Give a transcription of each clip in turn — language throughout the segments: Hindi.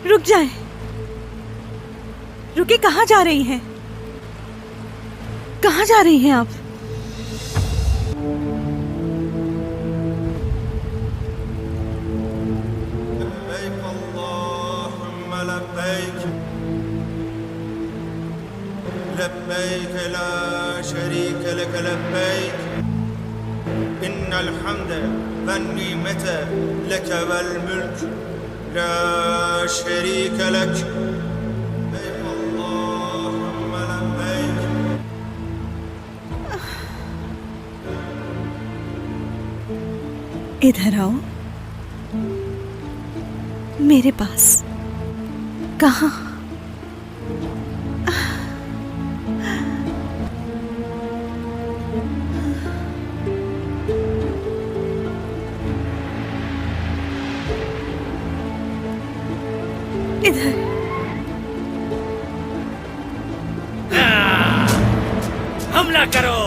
रुक जाए। रुके, कहाँ जा रही हैं? कहाँ जा रही हैं आप? लब्बैक ला शरीक लक लब्बैक इन्नल हम्द वन्निमत लक वल मुल्क ला शरीक लक लब्बैक अल्लाहुम्मा लब्बैक। इधर आओ मेरे पास। कहाँ? इधर। हमला करो!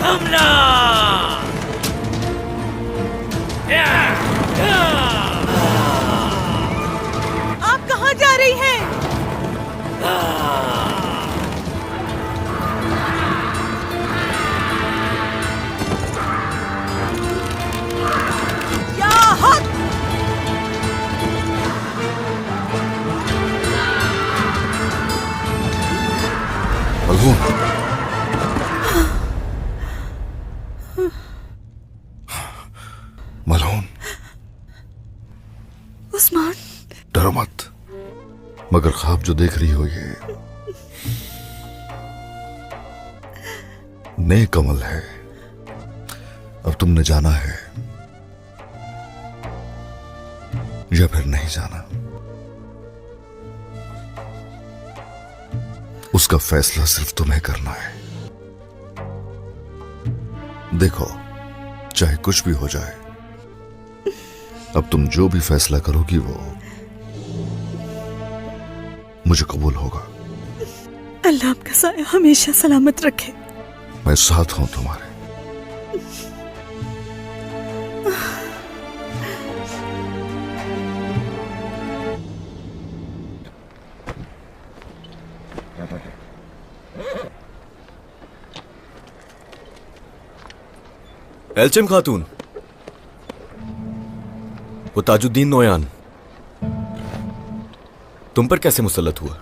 हमला! आप कहाँ जा रही हैं? या हक! मलहून, मलहून, उस्मान, डरो मत। मगर ख्वाब जो देख रही हो ये नेक अमल है। अब तुमने जाना है या फिर नहीं जाना, उसका फैसला सिर्फ तुम्हें करना है। देखो, चाहे कुछ भी हो जाए, अब तुम जो भी फैसला करोगी वो मुझे कबूल होगा। अल्लाह आपका साया हमेशा सलामत रखे। मैं साथ हूं तुम्हारे। एल्चिम खातून, वो ताजुद्दीन नोयान तुम पर कैसे मुसल्लत हुआ?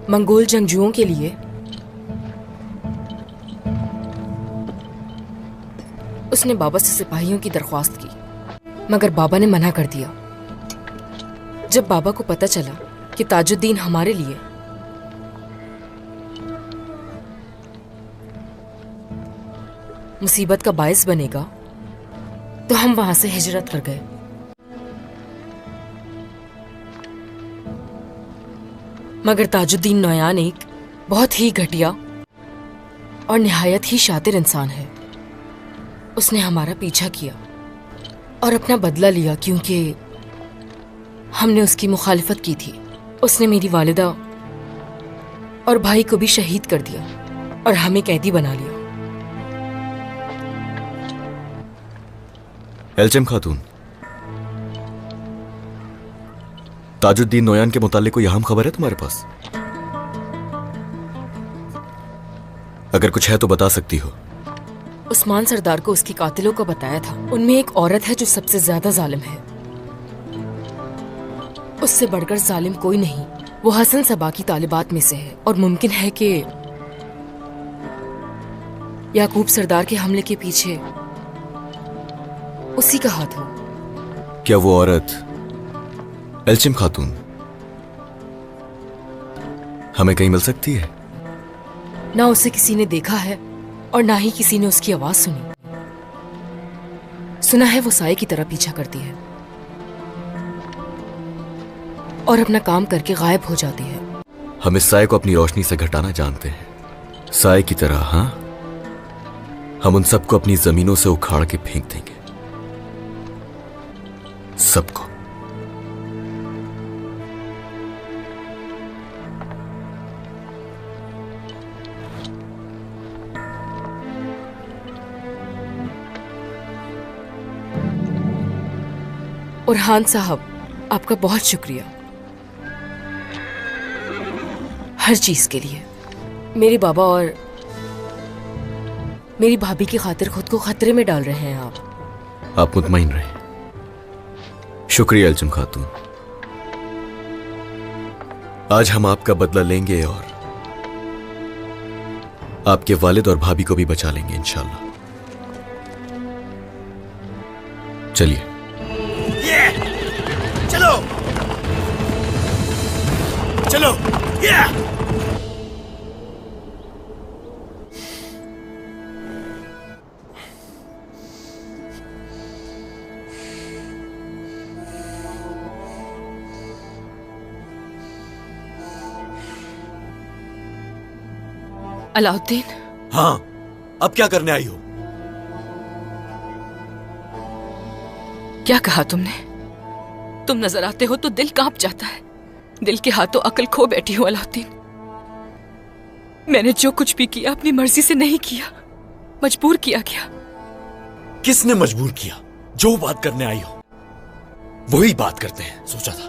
मंगोल जंगजुओं के लिए उसने बाबा से सिपाहियों की दरख्वास्त की, मगर बाबा ने मना कर दिया। जब बाबा को पता चला कि ताजुद्दीन हमारे लिए मुसीबत का बायस बनेगा, तो हम वहां से हिजरत कर गए। मगर ताजुद्दीन नोयान एक बहुत ही घटिया और निहायत ही शातिर इंसान है। उसने हमारा पीछा किया और अपना बदला लिया, क्योंकि हमने उसकी मुखालिफत की थी। उसने मेरी वालिदा और भाई को भी शहीद कर दिया और हमें कैदी बना लिया। एल्चिम खातून, ताजुद्दीन नोयान के मुतालिक कोई अहम खबर है तुम्हारे पास? अगर कुछ है तो बता सकती हो। उस्मान सरदार को उसके कातिलों को बताया था। उनमें एक औरत है जो सबसे ज्यादा जालिम है। उससे बढ़कर जालिम कोई नहीं। वो हसन सबा की तालिबात में से है और मुमकिन है कि याकूब सरदार के हमले के पीछे उसी का हाथ हो। क्या वो औरत एल्चिम खातून हमें कहीं मिल सकती है? ना उसे किसी ने देखा है और ना ही किसी ने उसकी आवाज सुनी। सुना है वो साए की तरह पीछा करती है और अपना काम करके गायब हो जाती है। हम इस साए को अपनी रोशनी से घटाना जानते हैं, साए की तरह। हाँ, हम उन सबको अपनी जमीनों से उखाड़ के फेंक देंगे, सबको। और हान साहब, आपका बहुत शुक्रिया हर चीज के लिए। मेरे बाबा और मेरी भाभी की खातिर खुद को खतरे में डाल रहे हैं आप मुतमईन रहे। शुक्रिया अलजुम खातून। आज हम आपका बदला लेंगे और आपके वालिद और भाभी को भी बचा लेंगे इंशाल्लाह। चलिए। चलो चलो। अलाउद्दीन, हाँ, अब क्या करने आई हो? क्या कहा तुमने? तुम नजर आते हो तो दिल कांप जाता है। दिल के हाथों अकल खो बैठी हूं अलाउद्दीन। मैंने जो कुछ भी किया अपनी मर्जी से नहीं किया, मजबूर किया गया। किसने मजबूर किया? जो बात करने आई हो वही बात करते हैं। सोचा था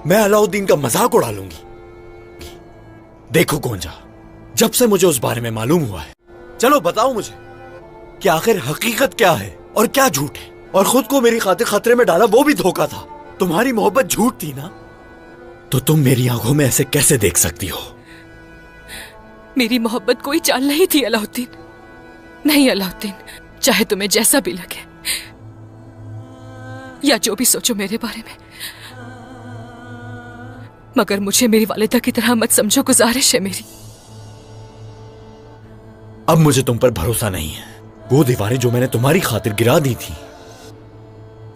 मैं अलाउद्दीन का मजाक उड़ा लूंगी। देखो गोंजा, जब से मुझे उस बारे में मालूम हुआ है, चलो बताओ मुझे कि आखिर हकीकत क्या है और क्या झूठ है। और खुद को मेरी खातिर खतरे में डाला, वो भी धोखा था। तुम्हारी मोहब्बत झूठ थी ना, तो तुम मेरी आंखों में ऐसे कैसे देख सकती हो? मेरी मोहब्बत कोई चाल नहीं थी अलाउद्दीन। नहीं अलाउद्दीन, चाहे तुम्हें जैसा भी लगे या जो भी सोचो मेरे बारे में, मगर मुझे मेरी वालिदा की तरह मत समझो। गुजारिश है मेरी। अब मुझे तुम पर भरोसा नहीं है। वो दीवारें जो मैंने तुम्हारी खातिर गिरा दी थी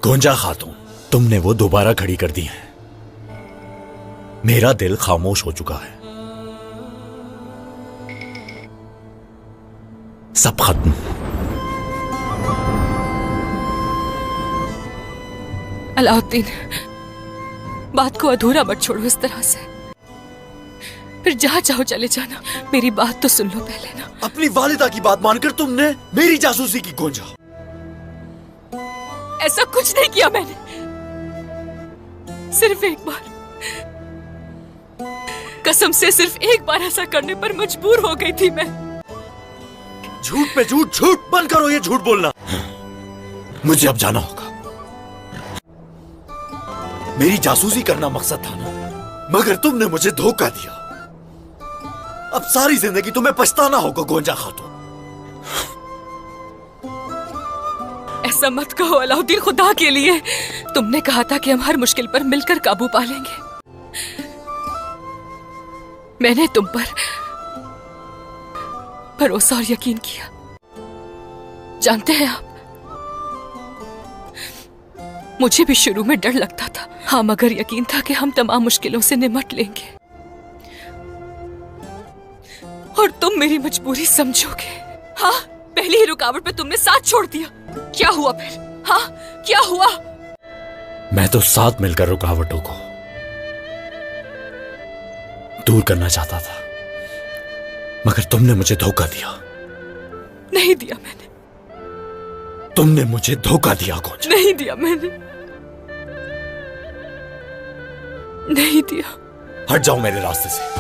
गोंजा खातून, तुमने वो दोबारा खड़ी कर दी हैं। मेरा दिल खामोश हो चुका है। सब खत्म। अलाउद्दीन, बात को अधूरा मत छोड़ो इस तरह से। फिर जहां चाहो चले जाना, मेरी बात तो सुन लो पहले ना। अपनी वालिदा की बात मानकर तुमने मेरी जासूसी की गोंजा। ऐसा कुछ नहीं किया मैंने। सिर्फ एक बार, कसम से सिर्फ एक बार ऐसा करने पर मजबूर हो गई थी मैं। झूठ पे झूठ, झूठ बंद करो ये झूठ बोलना। मुझे अब जाना होगा। मेरी जासूसी करना मकसद था ना, मगर तुमने मुझे धोखा दिया। अब सारी जिंदगी तुम्हें पछताना होगा गोंजा खातून। ऐसा मत कहो अलाउद्दीन, खुदा के लिए। तुमने कहा था कि हम हर मुश्किल पर मिलकर काबू पा लेंगे। मैंने तुम पर भरोसा और यकीन किया। जानते हैं आप, मुझे भी शुरू में डर लगता था, हाँ, मगर यकीन था कि हम तमाम मुश्किलों से निपट लेंगे और तुम मेरी मजबूरी समझोगे। हाँ, पहली ही रुकावट पे तुमने साथ छोड़ दिया। क्या हुआ फिर? हाँ, क्या हुआ? मैं तो साथ मिलकर रुकावटों को दूर करना चाहता था, मगर तुमने मुझे धोखा दिया। नहीं दिया मैंने। तुमने मुझे धोखा दिया गोंजा। नहीं दिया मैंने। नहीं दिया। हट जाओ मेरे रास्ते से।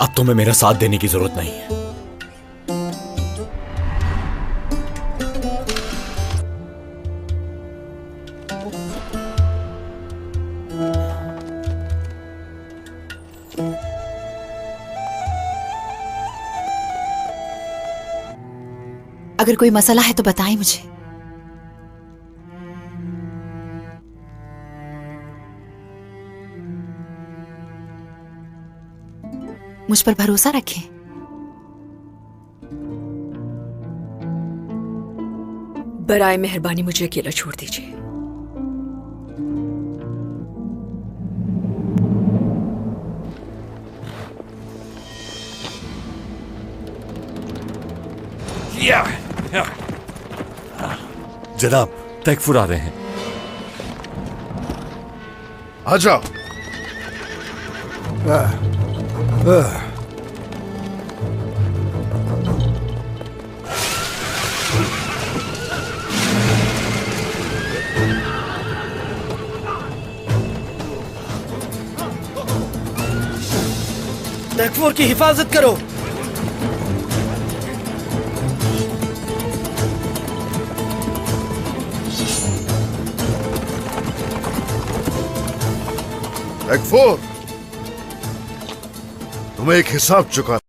अब तुम्हें मेरा साथ देने की जरूरत नहीं है। अगर कोई मसला है तो बताएं मुझे। मुझ पर भरोसा रखें। बराए मेहरबानी मुझे अकेला छोड़ दीजिए। जनाब, तैकफुर आ रहे हैं। आ जाओ। तैकफुर की हिफाजत करो। तैकफुर, तुम्हें एक हिसाब चुका।